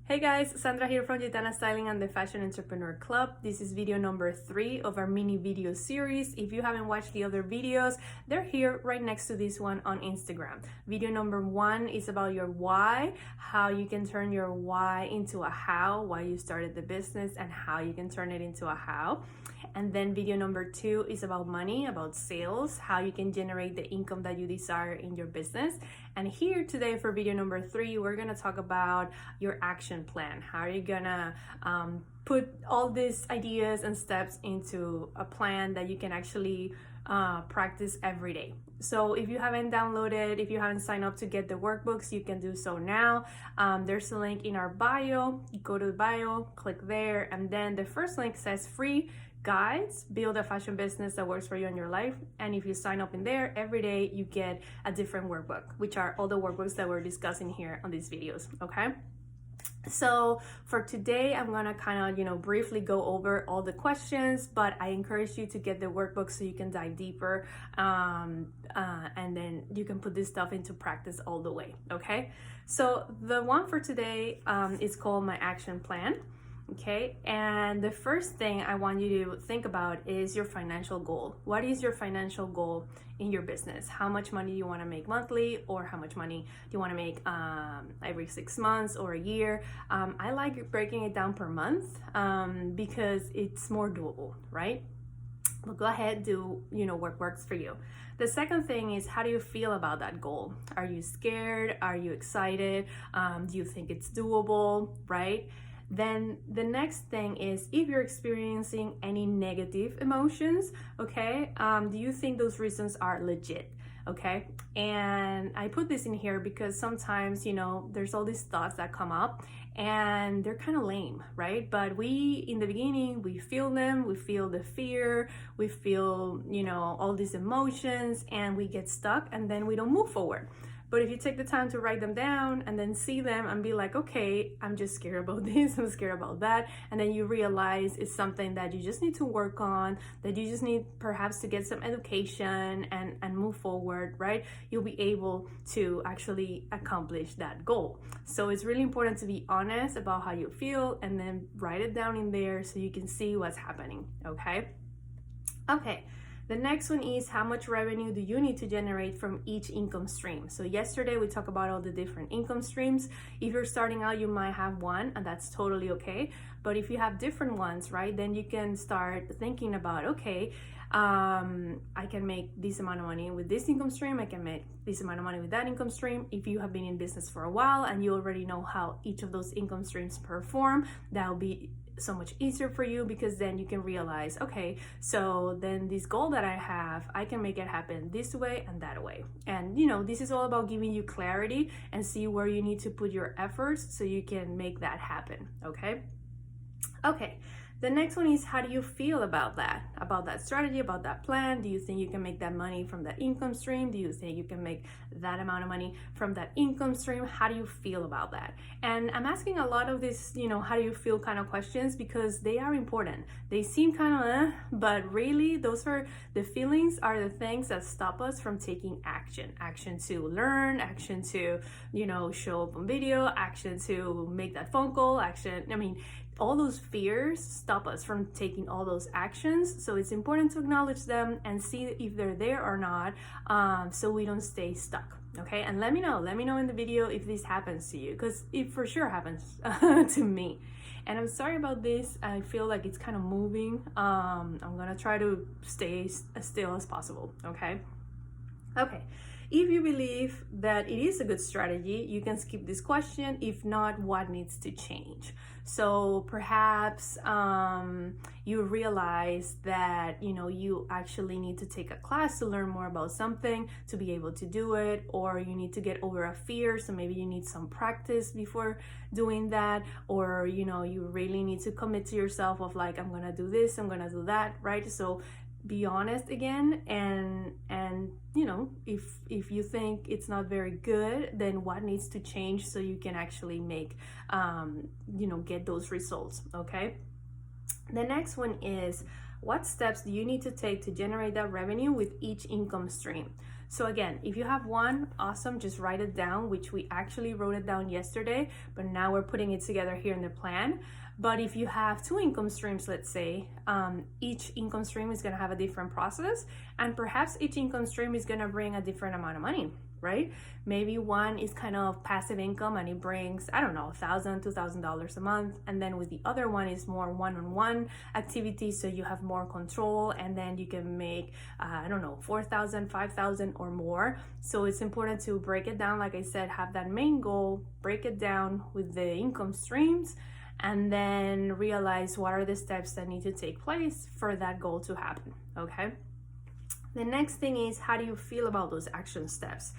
Hey guys, Sandra here from Gitana Styling and the Fashion Entrepreneur Club. This is video number 3 of our mini video series. If you haven't watched the other videos, they're here right next to this one on Instagram. Video number 1 is about your why, how you can turn your why into a how, why you started the business and how you can turn it into a how. And then video number 2 is about money, about sales, how you can generate the income that you desire in your business. And here today for video number 3, we're gonna talk about your action plan. How are you gonna put all these ideas and steps into a plan that you can actually practice every day. So if you haven't downloaded, if you haven't signed up to get the workbooks, you can do so now. There's a link in our bio. You go to the bio, click there, and then the first link says free guides, build a fashion business that works for you in your life. And if you sign up in there, every day you get a different workbook, which are all the workbooks that we're discussing here on these videos, okay? So for today, I'm gonna kind of, briefly go over all the questions, but I encourage you to get the workbook so you can dive deeper, and then you can put this stuff into practice all the way, okay? So the one for today is called My Action Plan. Okay, and the first thing I want you to think about is your financial goal. What is your financial goal in your business? How much money do you want to make monthly, or how much money do you want to make every 6 months or a year? I like breaking it down per month because it's more doable, right? But go ahead, do what works for you. The second thing is, how do you feel about that goal? Are you scared? Are you excited? Do you think it's doable, right? Then the next thing is, if you're experiencing any negative emotions, okay, do you think those reasons are legit? Okay, and I put this in here because sometimes, there's all these thoughts that come up and they're kind of lame, right? But in the beginning, we feel them, we feel the fear, we feel, all these emotions, and we get stuck and then we don't move forward. But if you take the time to write them down and then see them and be like, okay, I'm just scared about this, I'm scared about that. And then you realize it's something that you just need to work on, that you just need perhaps to get some education and move forward, right? You'll be able to actually accomplish that goal. So it's really important to be honest about how you feel and then write it down in there so you can see what's happening, okay? Okay. The next one is, how much revenue do you need to generate from each income stream? So yesterday we talked about all the different income streams. If you're starting out, you might have one, and that's totally okay. But if you have different ones, right, then you can start thinking about, okay, I can make this amount of money with this income stream, I can make this amount of money with that income stream. If you have been in business for a while and you already know how each of those income streams perform, that'll be so much easier for you, because then you can realize, okay, so then this goal that I have, I can make it happen this way and that way. And this is all about giving you clarity and see where you need to put your efforts so you can make that happen, okay? Okay. The next one is, how do you feel about that strategy, about that plan? Do you think you can make that money from that income stream? Do you think you can make that amount of money from that income stream? How do you feel about that? And I'm asking a lot of this, how do you feel kind of questions, because they are important. They seem kind of, but really the feelings are the things that stop us from taking action. Action to learn, action to, show up on video, action to make that phone call, all those fears stop us from taking all those actions. So it's important to acknowledge them and see if they're there or not, so we don't stay stuck, okay? And let me know in the video if this happens to you, because it for sure happens to me. And I'm sorry about this, I feel like it's kind of moving. I'm gonna try to stay as still as possible, okay? Okay. If you believe that it is a good strategy, you can skip this question. If not, what needs to change? So perhaps you realize that you actually need to take a class to learn more about something to be able to do it, or you need to get over a fear, so maybe you need some practice before doing that, or you really need to commit to yourself of like, I'm gonna do this, I'm gonna do that, right? So be honest again, and if you think it's not very good, then what needs to change so you can actually make get those results, okay? The next one is, what steps do you need to take to generate that revenue with each income stream? So again, if you have one, awesome, just write it down, which we actually wrote it down yesterday, but now we're putting it together here in the plan. But if you have two income streams, let's say, each income stream is gonna have a different process, and perhaps each income stream is gonna bring a different amount of money, right? Maybe one is kind of passive income and it brings, I don't know, $1,000, $2,000 a month. And then with the other one is more one-on-one activities. So you have more control, and then you can make, I don't know, 4,000, 5,000 or more. So it's important to break it down. Like I said, have that main goal, break it down with the income streams, and then realize what are the steps that need to take place for that goal to happen, okay? The next thing is, how do you feel about those action steps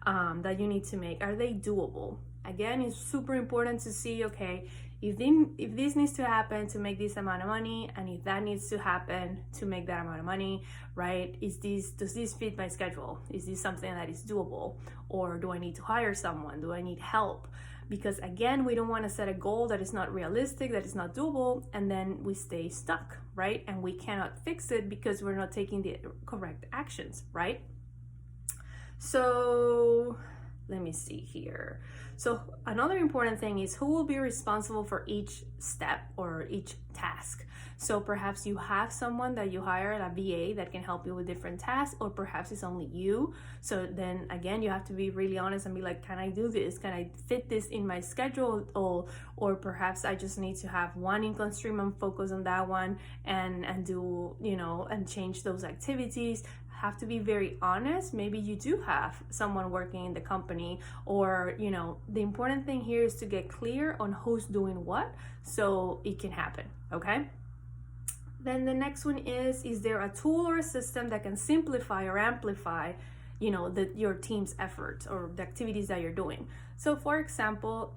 that you need to make? Are they doable? Again, it's super important to see, okay, if this needs to happen to make this amount of money, and if that needs to happen to make that amount of money, right? Does this fit my schedule? Is this something that is doable? Or do I need to hire someone? Do I need help? Because again, we don't want to set a goal that is not realistic, that is not doable, and then we stay stuck, right? And we cannot fix it because we're not taking the correct actions, right? So let me see here. So another important thing is, who will be responsible for each step or each task? So perhaps you have someone that you hire, a VA, that can help you with different tasks, or perhaps it's only you. So then again, you have to be really honest and be like, can I do this? Can I fit this in my schedule? Or perhaps I just need to have one income stream and focus on that one and do, you know, and change those activities. Have to be very honest. Maybe you do have someone working in the company, or, you know, the important thing here is to get clear on who's doing what so it can happen, okay? Then the next one is there a tool or a system that can simplify or amplify, you know, your team's efforts or the activities that you're doing? So for example,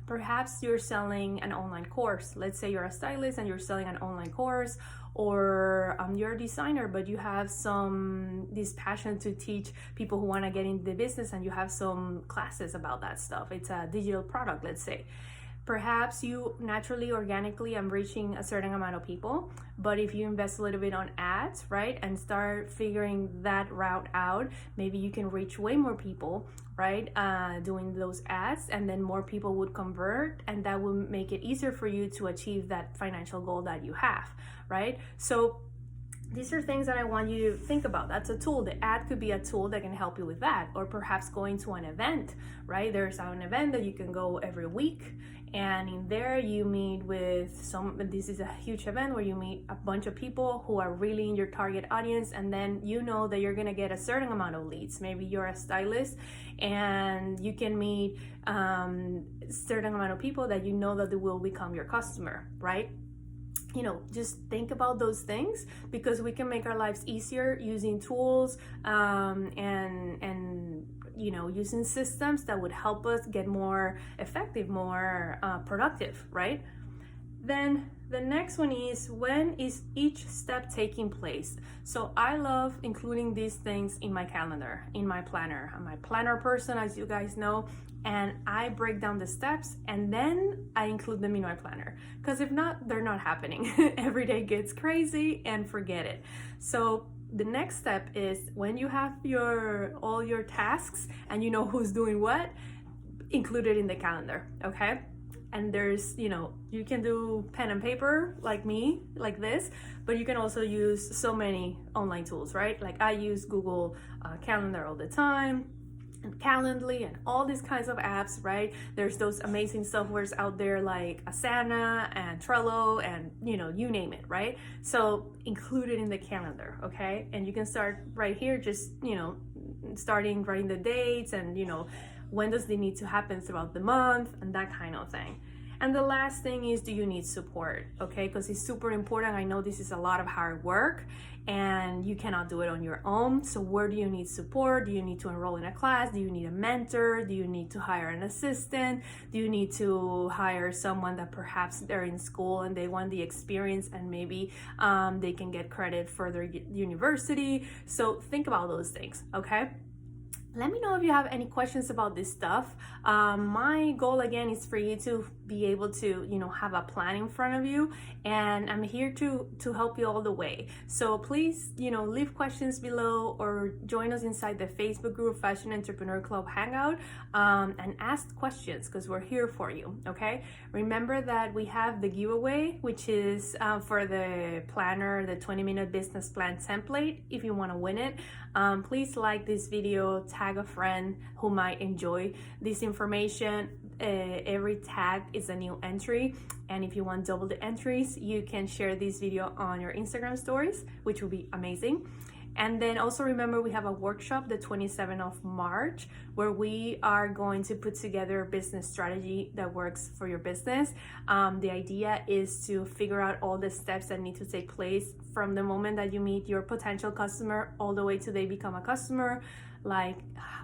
perhaps you're selling an online course. Let's say you're a stylist and you're selling an online course, or you're a designer, but you have this passion to teach people who want to get into the business, and you have some classes about that stuff. It's a digital product, let's say. Perhaps you naturally, organically, I'm reaching a certain amount of people, but if you invest a little bit on ads, right, and start figuring that route out, maybe you can reach way more people, right, doing those ads, and then more people would convert, and that will make it easier for you to achieve that financial goal that you have, right? So these are things that I want you to think about. That's a tool. The ad could be a tool that can help you with that, or perhaps going to an event, right? There's an event that you can go every week, and in there you meet with this is a huge event where you meet a bunch of people who are really in your target audience, and then you know that you're gonna get a certain amount of leads. Maybe you're a stylist and you can meet certain amount of people that you know that they will become your customer, right? You know, just think about those things, because we can make our lives easier using tools and you know, using systems that would help us get more effective, more productive, right? Then the next one is, when is each step taking place? So I love including these things in my calendar, in my planner. I'm a planner person, as you guys know, and I break down the steps and then I include them in my planner, because if not, they're not happening. Every day gets crazy and forget it. So the next step is, when you have all your tasks and you know who's doing what, include it in the calendar, okay? And there's, you know, you can do pen and paper like me, like this, but you can also use so many online tools, right? Like I use Google Calendar all the time, and Calendly, and all these kinds of apps, right? There's those amazing softwares out there like Asana and Trello, and, you know, you name it, right? So include it in the calendar, okay? And you can start right here, just, you know, starting writing the dates and, you know, when does it need to happen throughout the month, and that kind of thing. And the last thing is, do you need support? Okay, because it's super important. I know this is a lot of hard work and you cannot do it on your own. So where do you need support? Do you need to enroll in a class? Do you need a mentor? Do you need to hire an assistant? Do you need to hire someone that perhaps they're in school and they want the experience, and maybe they can get credit for their university? So think about those things, okay? Let me know if you have any questions about this stuff. My goal again is for you to be able to, have a plan in front of you, and I'm here to help you all the way. So please, leave questions below or join us inside the Facebook group Fashion Entrepreneur Club Hangout, and ask questions because we're here for you. Okay. Remember that we have the giveaway, which is for the planner, the 20-minute business plan template. If you want to win it, please like this video, tag a friend who might enjoy this information. Every tag is a new entry, and if you want double the entries, you can share this video on your Instagram stories, which will be amazing. And then also remember, we have a workshop the 27th of March where we are going to put together a business strategy that works for your business. The idea is to figure out all the steps that need to take place from the moment that you meet your potential customer all the way to they become a customer. Like,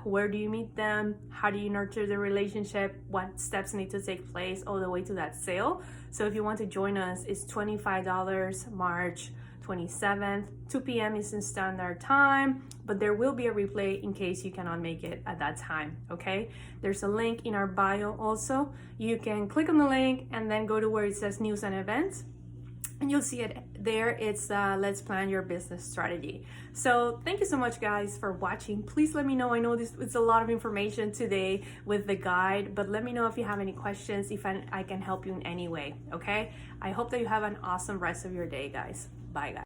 where do you meet them? How do you nurture the relationship? What steps need to take place all the way to that sale? So if you want to join us, it's $25, March 27th, 2 p.m. Eastern Standard Time, but there will be a replay in case you cannot make it at that time, okay? There's a link in our bio also. You can click on the link and then go to where it says news and events, and you'll see it there. It's Let's Plan Your Business Strategy. So thank you so much, guys, for watching. Please let me know. I know this it's a lot of information today with the guide, but let me know if you have any questions, if I can help you in any way, okay? I hope that you have an awesome rest of your day, guys. Bye, guys.